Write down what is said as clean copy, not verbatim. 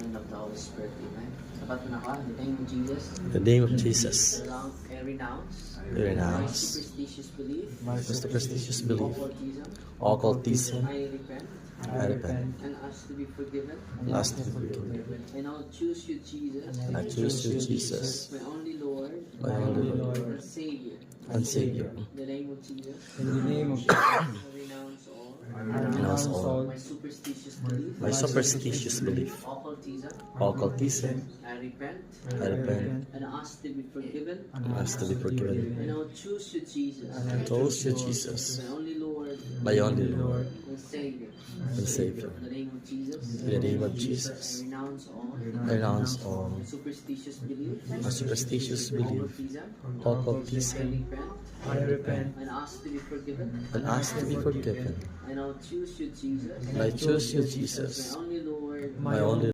and of the Holy Spirit. Amen. Sapat mo na ka. In the name of Jesus. In the name of Jesus, I renounce we my renounce superstitious belief, my superstitious belief, occultism. occultism. I repent I repent and ask to be forgiven. and ask to be forgiven. And I'll choose you, Jesus, I choose you, Jesus, my only Lord my only Lord and Savior. and Savior. In the name of Jesus, In the name of I renounce all I renounce all my superstitious belief, My superstitious belief, occultism. occultism. I repent I repent and ask to be forgiven. and ask to be forgiven. And I'll choose you, Jesus, And toast you, Jesus, my only Lord my only Lord and Savior. and Savior. In the name of Jesus, In the name of I Jesus, renounce all I renounce all superstitious belief, my superstitious belief, occultism. occultism. I repent I repent and ask to be forgiven. and ask to be forgiven. And I'll choose you, Jesus, And I choose you, my Jesus, only Lord my only